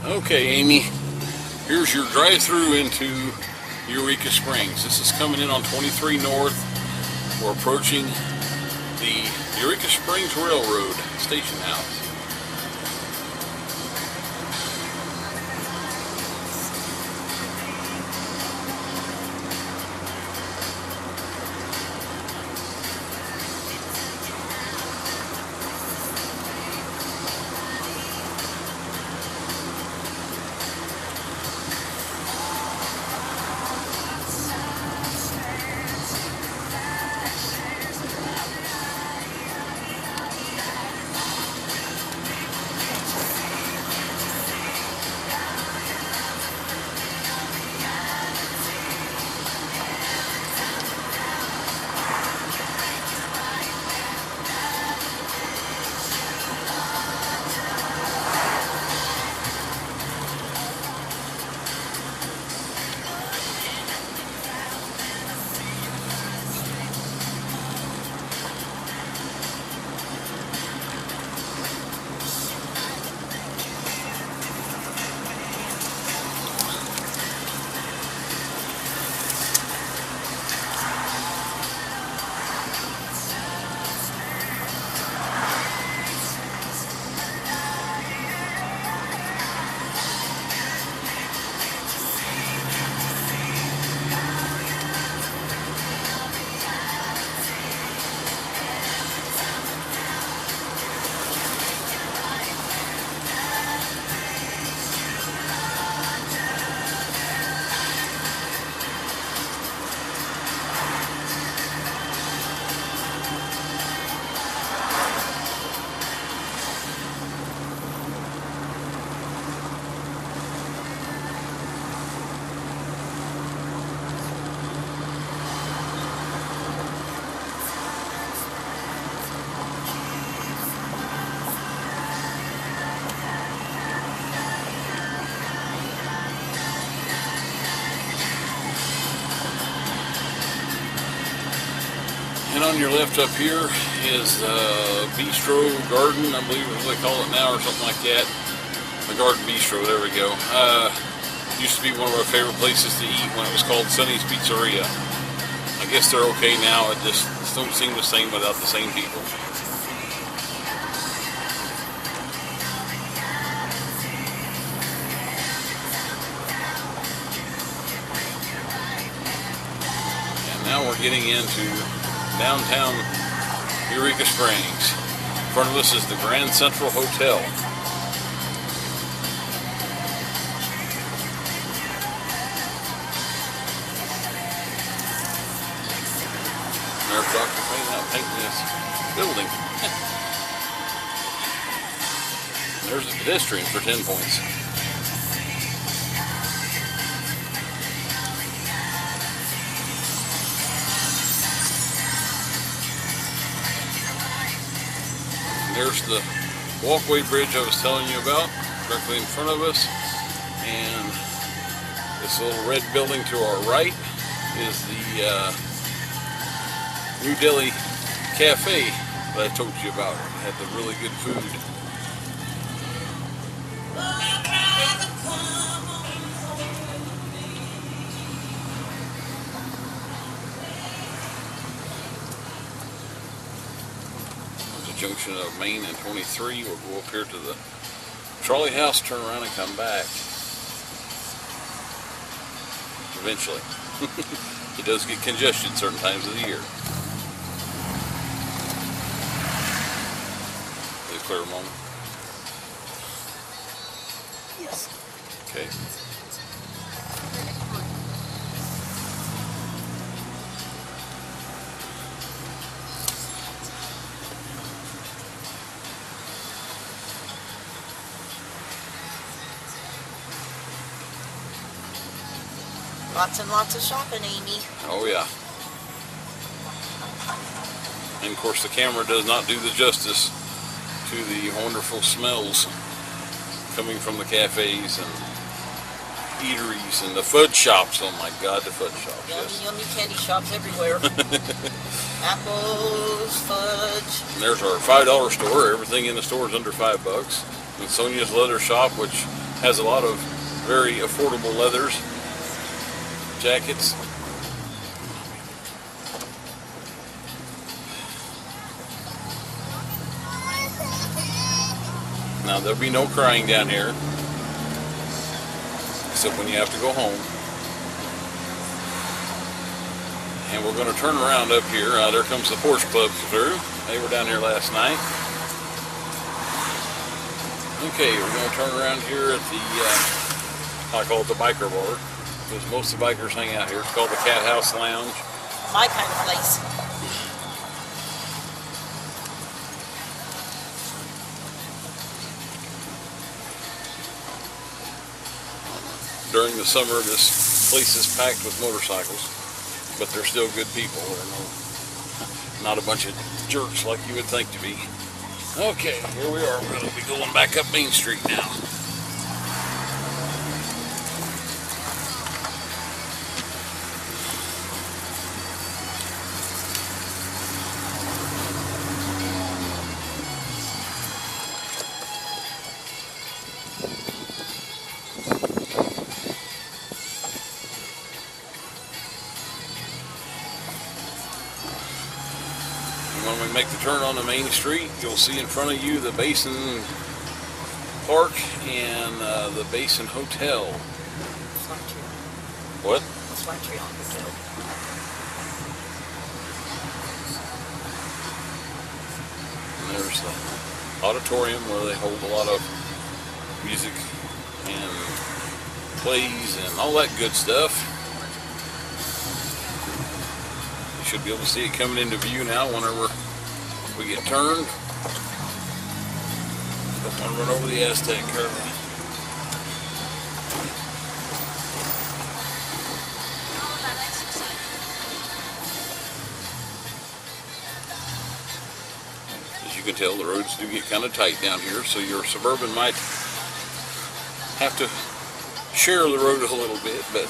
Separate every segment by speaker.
Speaker 1: Okay, Amy, here's your drive-through into Eureka Springs. This is coming in on 23 North. We're approaching the Eureka Springs Railroad Station House. And on your left up here is Bistro Garden, I believe is what they call it now, or something like that. The Garden Bistro, there we go. Used to be one of our favorite places to eat when it was called Sonny's Pizzeria. I guess they're okay now, it just don't seem the same without the same people. And now we're getting into downtown Eureka Springs. In front of us is the Grand Central Hotel. There's Dr. Payne out painting this building. There's a pedestrian for 10 points. There's the walkway bridge I was telling you about, directly in front of us. And this little red building to our right is the New Delhi Cafe that I told you about. It had the really good food. Junction of Main and 23. We'll go up here to the trolley house, turn around and come back. Eventually. It does get congested certain times of the year. Is it clear a moment?
Speaker 2: Yes.
Speaker 1: Okay.
Speaker 2: Lots and lots of shopping, Amy.
Speaker 1: Oh yeah. And of course the camera does not do the justice to the wonderful smells coming from the cafes and eateries and the fudge shops. Oh my God, the fudge shops.
Speaker 2: Yummy,
Speaker 1: Yes.
Speaker 2: yummy candy shops everywhere. Apples, fudge.
Speaker 1: And there's our $5 store. Everything in the store is under $5. And Sonia's Leather Shop, which Has a lot of very affordable leathers, jackets. Now there'll be no crying down here, except when you have to go home. And we're going to turn around up here. There comes the Porch Club through. They were down here last night. Okay, we're going to turn around here at the, I call it the biker bar, because most of the bikers hang out here. It's called the Cat House Lounge.
Speaker 2: My kind of place.
Speaker 1: During the summer, this place is packed with motorcycles, but they're still good people. They're not a bunch of jerks like you would think to be. Okay, here we are. We're going to be going back up Main Street now. When we make the turn on the Main Street, you'll see in front of you the Basin Park and the Basin Hotel. What? And there's the auditorium where they hold a lot of music and plays and all that good stuff. You should be able to see it coming into view now whenever we get turned. Don't want to run over the Aztec curve. As you can tell, the roads do get kind of tight down here, so your Suburban might have to share the road a little bit, but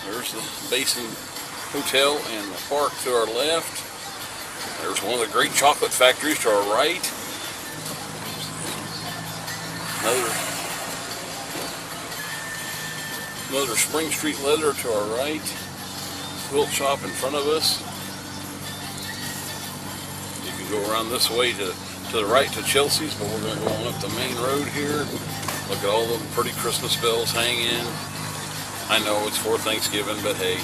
Speaker 1: there's the Basin Hotel and the park to our left. There's one of the great chocolate factories to our right. Another Spring Street Leather to our right. Quilt shop in front of us. You can go around this way to the right to Chelsea's, but we're going to go on up the main road here. Look at all the pretty Christmas bells hanging. I know it's for Thanksgiving, but hey.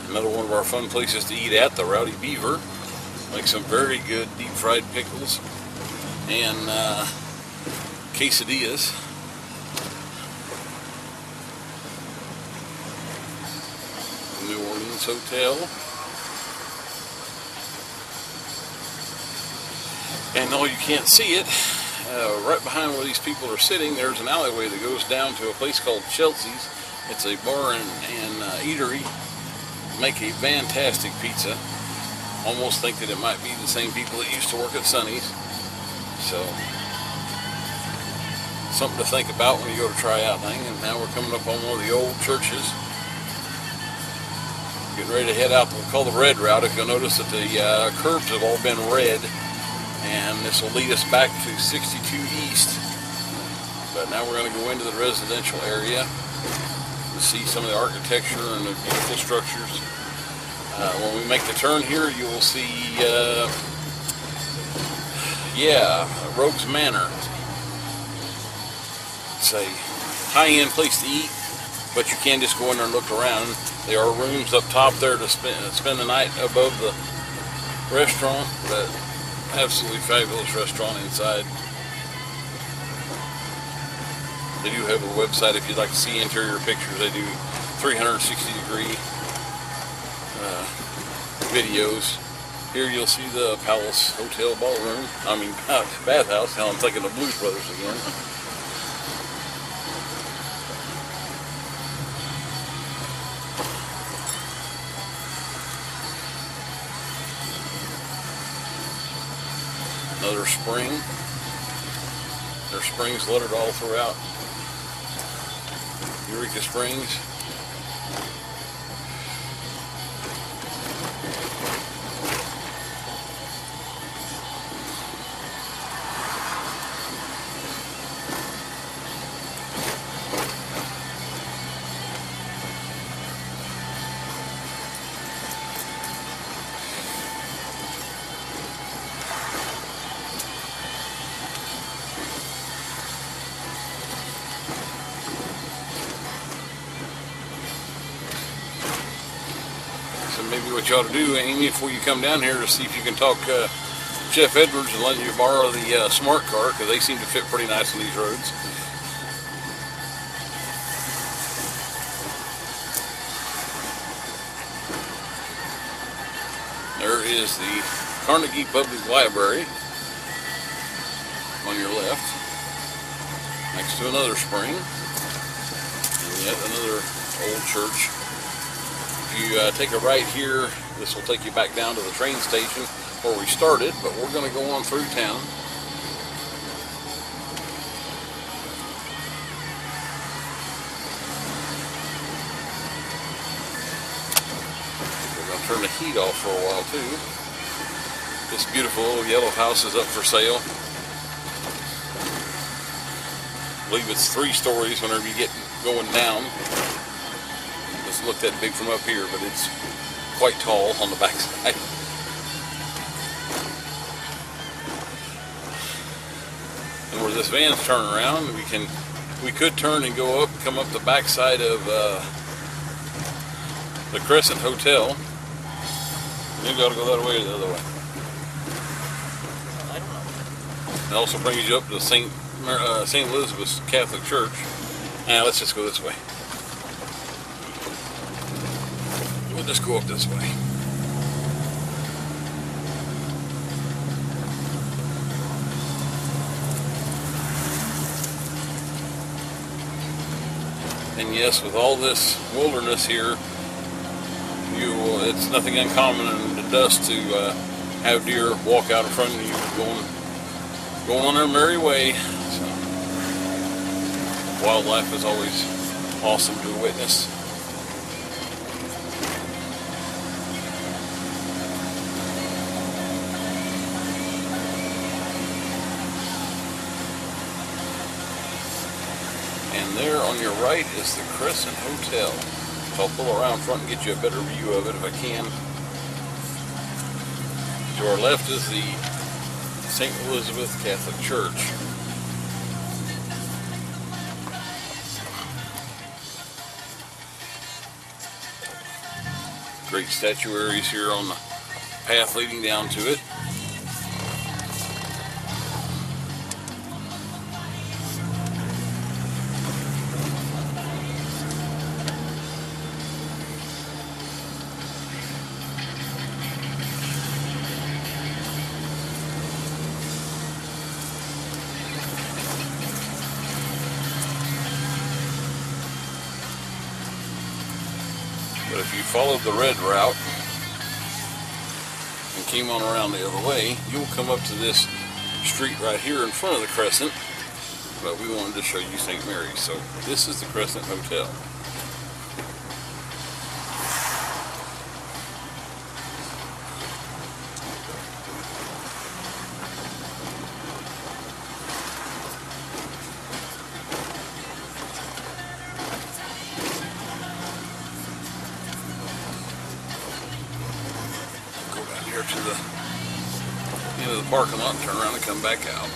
Speaker 1: Another one of our fun places to eat at, the Rowdy Beaver. Make some very good deep fried pickles and quesadillas. New Orleans Hotel. And though you can't see it, right behind where these people are sitting, there's an alleyway that goes down to a place called Chelsea's. It's a bar and eatery. Make a fantastic pizza. Almost think that it might be the same people that used to work at Sonny's. So, something to think about when you go to try out thing. And now we're coming up on one of the old churches. Getting ready to head out what we call the red route. If you'll notice that the curbs have all been red, and this will lead us back to 62 East. But now we're going to go into the residential area to see some of the architecture and the beautiful structures. When we make the turn here, you will see, Rogue's Manor. It's a high-end place to eat, but you can just go in there and look around. There are rooms up top there to spend the night above the restaurant, but absolutely fabulous restaurant inside. They do have a website if you'd like to see interior pictures. They do 360-degree videos. Here you'll see the Palace Hotel Ballroom. I mean, bathhouse. Now I'm thinking of Blues Brothers again. Another spring. There's springs littered all throughout Eureka Springs. So maybe what you ought to do, Amy, before you come down here, to see if you can talk Jeff Edwards and let you borrow the smart car, because they seem to fit pretty nice on these roads. There is the Carnegie Public Library on your left, next to another spring, and yet another old church. If you take a right here, this will take you back down to the train station where we started, but we're going to go on through town. We're going to turn the heat off for a while too. This beautiful little yellow house is up for sale. I believe it's 3 stories whenever you get going down. It doesn't look that big from up here, but it's quite tall on the back side. And where this van's turning around, we could turn and go up, come up the back side of the Crescent Hotel. Maybe we ought to go that way or the other way.
Speaker 2: I don't know.
Speaker 1: It also brings you up to St. Elizabeth's Catholic Church. Now let's just go this way. We'll just go up this way. And yes, with all this wilderness here, it's nothing uncommon in the dust to have deer walk out in front of you going on their merry way. So, wildlife is always awesome to witness. And there on your right is the Crescent Hotel. So I'll pull around front and get you a better view of it if I can. To our left is the St. Elizabeth Catholic Church. Great statuaries here on the path leading down to it. But if you followed the red route and came on around the other way, you'll come up to this street right here in front of the Crescent. But we wanted to show you St. Mary's. So this is the Crescent Hotel. To the end of the parking lot and turn around and come back out.